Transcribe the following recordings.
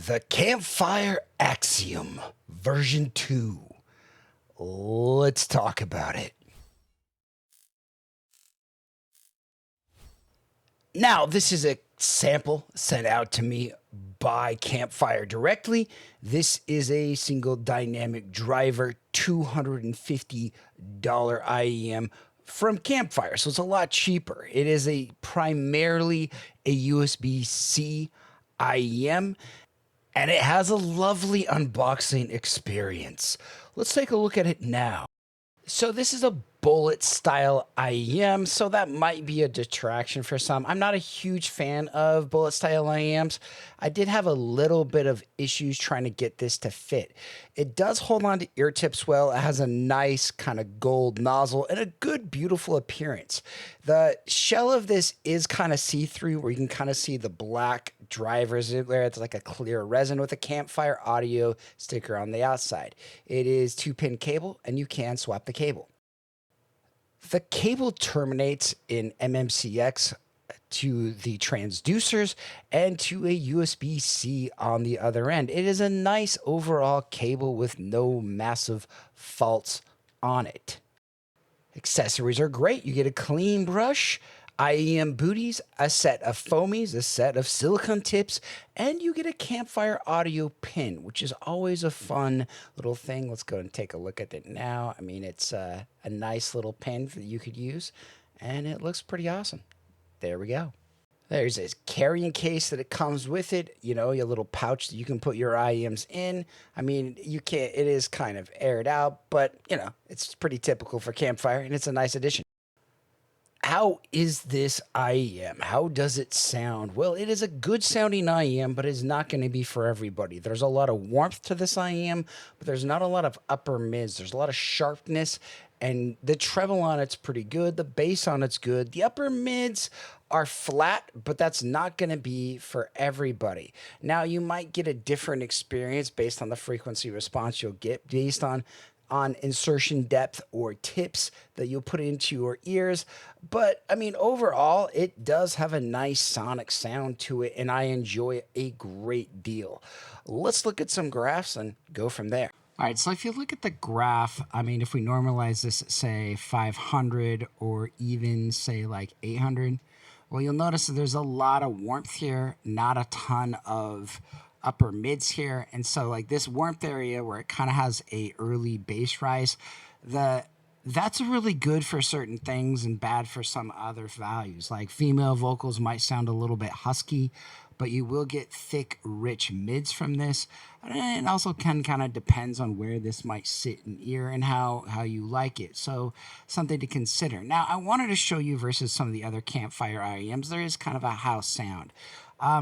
The Campfire Axiom version 2. Let's talk about it. Now, this is a sample sent out to me by Campfire directly. This is a single dynamic driver, $250 IEM from Campfire, so it's a lot cheaper. It is primarily a USB-C IEM, and it has a lovely unboxing experience. Let's take a look at it now. So this is a bullet style IEM, so that might be a detraction for some. I'm not a huge fan of bullet style IEMs. I did have a little bit of issues trying to get this to fit. It does hold on to ear tips well. It has a nice kind of gold nozzle and a good, beautiful appearance. The shell of this is kind of see-through, where you can kind of see the black drivers where it's like a clear resin with a Campfire audio sticker on the outside. It is 2-pin cable, and you can swap the cable. The cable terminates in MMCX to the transducers and to a USB-C on the other end. It is a nice overall cable with no massive faults on it. Accessories are great. You get a clean brush, IEM booties, a set of foamies, a set of silicone tips, and you get a Campfire audio pin, which is always a fun little thing. Let's go and take a look at it now. I mean, it's a nice little pin that you could use, and it looks pretty awesome. There we go. There's a carrying case that it comes with it, you know, your little pouch that you can put your IEMs in. I mean, it is kind of aired out, but, you know, it's pretty typical for Campfire, and it's a nice addition. How is this IEM? How does it sound? Well, it is a good sounding IEM, but it's not going to be for everybody. There's a lot of warmth to this IEM, but there's not a lot of upper mids. There's a lot of sharpness, and the treble on it's pretty good. The bass on it's good. The upper mids are flat, but that's not going to be for everybody. Now, you might get a different experience based on the frequency response you'll get based on insertion depth or tips that you'll put into your ears. But I mean, overall, it does have a nice sonic sound to it, and I enjoy it a great deal. Let's look at some graphs and go from there. All right, so if you look at the graph, I mean, if we normalize this at, say, 500 or even, say, like 800, well, you'll notice that there's a lot of warmth here, not a ton of upper mids here. And so like this warmth area where it kind of has a early bass rise, that's really good for certain things and bad for some other values. Like female vocals might sound a little bit husky, but you will get thick, rich mids from this. And it also kind of depends on where this might sit in ear and how you like it. So something to consider. Now, I wanted to show you versus some of the other Campfire IEMs, there is kind of a house sound.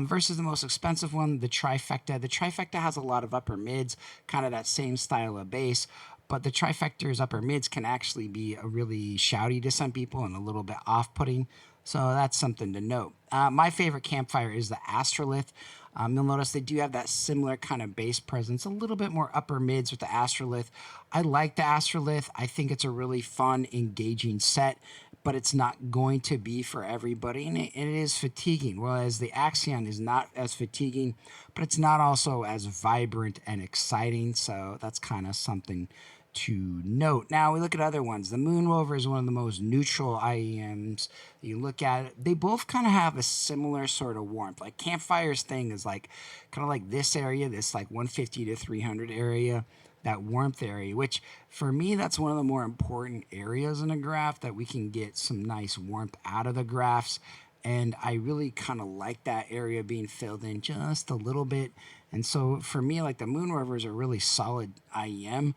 Versus the most expensive one, the Trifecta. The Trifecta has a lot of upper mids, kind of that same style of bass, but the Trifecta's upper mids can actually be really shouty to some people and a little bit off-putting, so that's something to note. My favorite Campfire is the Astrolith. You'll notice they do have that similar kind of bass presence, a little bit more upper mids with the Astrolith. I like the Astrolith. I think it's a really fun, engaging set, but it's not going to be for everybody, and it is fatiguing. Whereas the Axion is not as fatiguing, but it's not also as vibrant and exciting, so that's kind of something to note. Now, we look at other ones. The Moon Rover is one of the most neutral IEMs. You look at it, they both kind of have a similar sort of warmth. Like Campfire's thing is like kind of like this area, this like 150 to 300 area, that warmth area, which for me, that's one of the more important areas in a graph, that we can get some nice warmth out of the graphs. And I really kind of like that area being filled in just a little bit. And so for me, like the Moon Rover is a really solid IEM.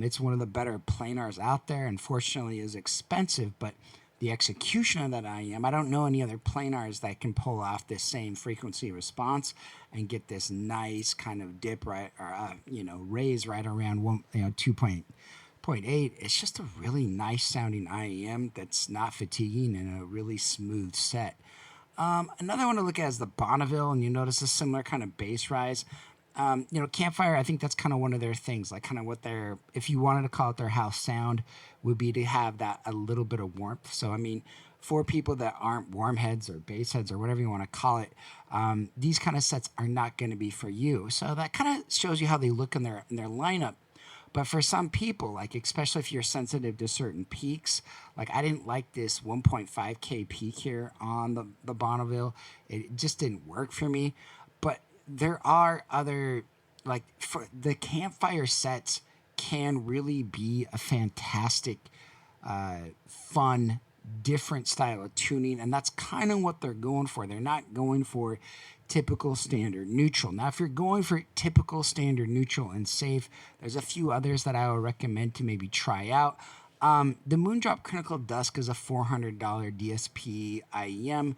It's one of the better planars out there. Unfortunately, is expensive, but the execution of that IEM, I don't know any other planars that can pull off this same frequency response and get this nice kind of dip right, or raise right around 2.8. It's just a really nice sounding IEM that's not fatiguing and a really smooth set. Another one to look at is the Bonneville, and you notice a similar kind of bass rise. Campfire, I think that's kind of one of their things, like kind of what their, if you wanted to call it their house sound, would be to have that a little bit of warmth. So, I mean, for people that aren't warm heads or base heads or whatever you want to call it, these kind of sets are not going to be for you. So that kind of shows you how they look in their lineup. But for some people, like especially if you're sensitive to certain peaks, like I didn't like this 1.5K peak here on the Bonneville. It just didn't work for me. But there are other, like for the Campfire sets can really be a fantastic, fun, different style of tuning, and that's kind of what they're going for. They're not going for typical standard neutral. Now, if you're going for typical standard neutral and safe, there's a few others that I would recommend to maybe try out. The Moondrop Clinical Dusk is a $400 DSP IEM.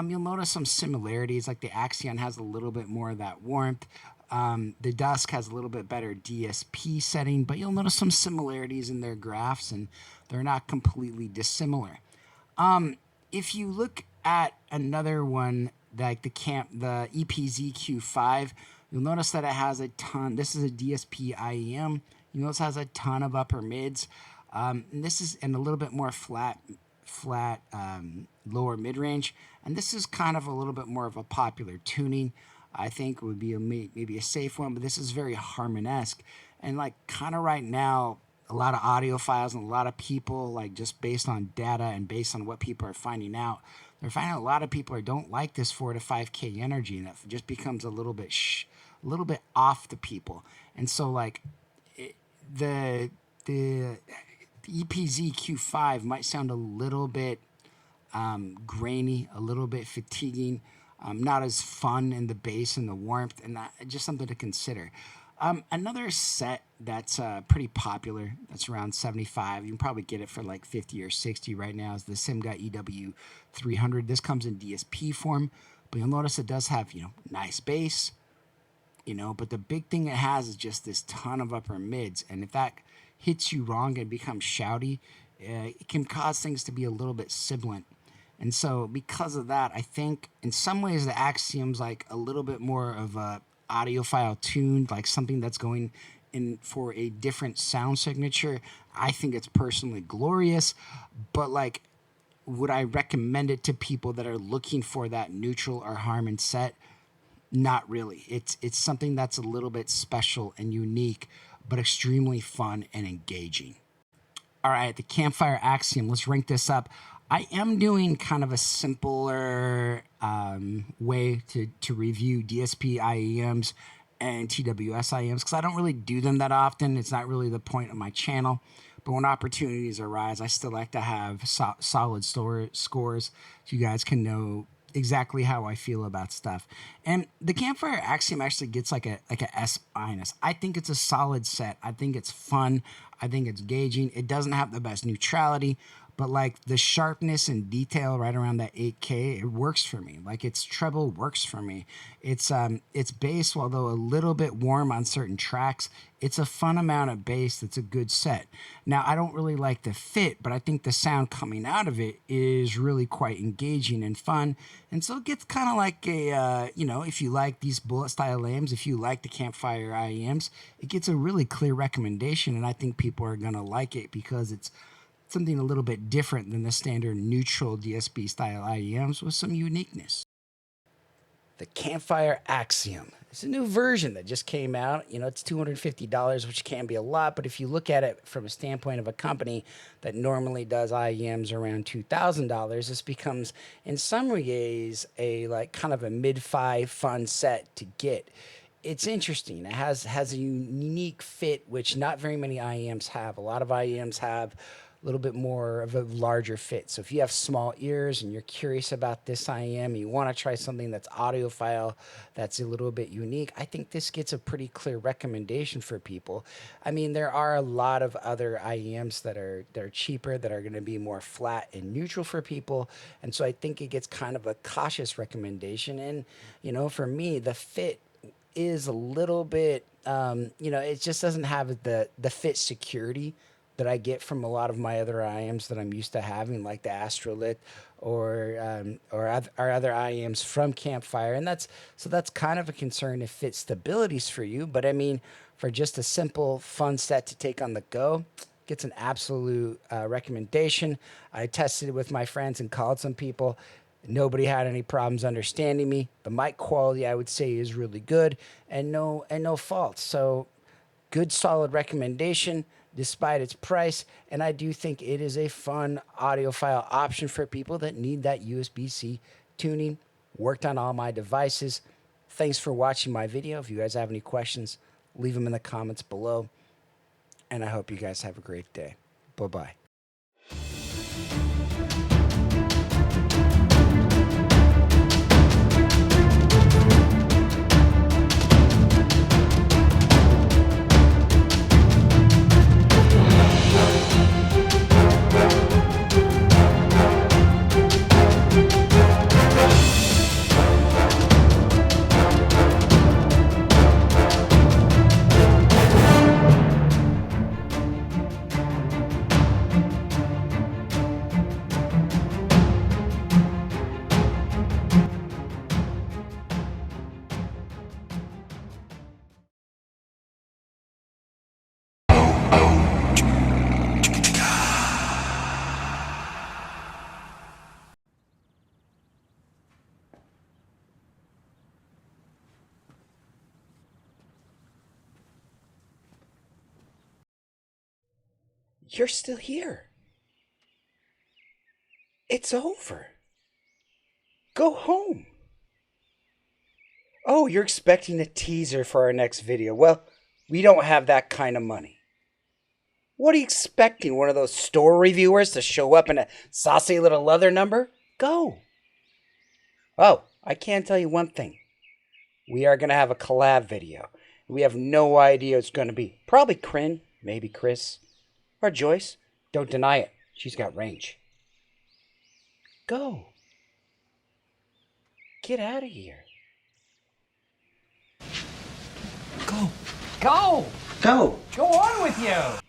You'll notice some similarities, like the Axion has a little bit more of that warmth. The Dusk has a little bit better DSP setting, but you'll notice some similarities in their graphs, and they're not completely dissimilar. If you look at another one, like the EPZ-Q5, you'll notice that it has a ton. This is a DSP IEM. You notice it has a ton of upper mids. And this is in a little bit more flat lower mid range. And this is kind of a little bit more of a popular tuning. I think would be maybe a safe one, but this is very Harmon-esque. And like kind of right now, a lot of audiophiles and a lot of people, like just based on data and based on what people are finding out, they're finding a lot of people don't like this 4 to 5K energy, and it just becomes a little bit off the people. And so like the EPZ Q5 might sound a little bit grainy, a little bit fatiguing, not as fun in the bass and the warmth, and just something to consider. Another set that's pretty popular, that's around 75, you can probably get it for like 50 or 60 right now, is the Simga EW300. This comes in DSP form, but you'll notice it does have, nice bass, but the big thing it has is just this ton of upper mids, and if that hits you wrong and becomes shouty, it can cause things to be a little bit sibilant. And so because of that, I think in some ways the Axiom's like a little bit more of a audiophile tuned, like something that's going in for a different sound signature. I think it's personally glorious, but like, would I recommend it to people that are looking for that neutral or Harman set? Not really. It's something that's a little bit special and unique, but extremely fun and engaging. All right, the Campfire Axiom. Let's rank this up. I am doing kind of a simpler way to review DSP IEMs and TWS IEMs because I don't really do them that often. It's not really the point of my channel. But when opportunities arise, I still like to have solid scores so you guys can know exactly how I feel about stuff. And the Campfire Axiom actually gets like a S-. I think it's a solid set. I think it's fun. I think it's engaging. It doesn't have the best neutrality, but like the sharpness and detail right around that 8K, it works for me. Like its treble works for me. It's bass, although a little bit warm on certain tracks, it's a fun amount of bass that's a good set. Now, I don't really like the fit, but I think the sound coming out of it is really quite engaging and fun. And so it gets kind of like a, if you like these bullet style AMs, if you like the Campfire IEMs, it gets a really clear recommendation. And I think people are going to like it because it's something a little bit different than the standard neutral DSP style IEMs with some uniqueness. The Campfire Axiom. It's a new version that just came out. It's $250, which can be a lot, but if you look at it from a standpoint of a company that normally does IEMs around $2,000, this becomes, in some ways, a like kind of a mid-5 fun set to get. It's interesting. It has a unique fit, which not very many IEMs have. A lot of IEMs have a little bit more of a larger fit. So if you have small ears and you're curious about this IEM, you want to try something that's audiophile, that's a little bit unique, I think this gets a pretty clear recommendation for people. I mean, there are a lot of other IEMs that are cheaper, that are going to be more flat and neutral for people. And so I think it gets kind of a cautious recommendation. And, for me, the fit is a little bit, it just doesn't have the fit security that I get from a lot of my other IEMs that I'm used to having, like the Astrolit or our other IEMs from Campfire. And that's kind of a concern if fit stability's for you. But I mean, for just a simple, fun set to take on the go, gets an absolute recommendation. I tested it with my friends and called some people. Nobody had any problems understanding me. The mic quality, I would say, is really good and no faults. So good, solid recommendation despite its price. And I do think it is a fun audiophile option for people that need that USB-C tuning. Worked on all my devices. Thanks for watching my video. If you guys have any questions, leave them in the comments below. And I hope you guys have a great day. Bye-bye. You're still here. It's over. Go home. Oh, you're expecting a teaser for our next video. Well, we don't have that kind of money. What are you expecting? One of those store reviewers to show up in a saucy little leather number? Go. Oh, I can tell you one thing. We are going to have a collab video. We have no idea what it's going to be. Probably Kryn, maybe Chris, or Joyce. Don't deny it. She's got range. Go. Get out of here. Go. Go! Go. Go on with you!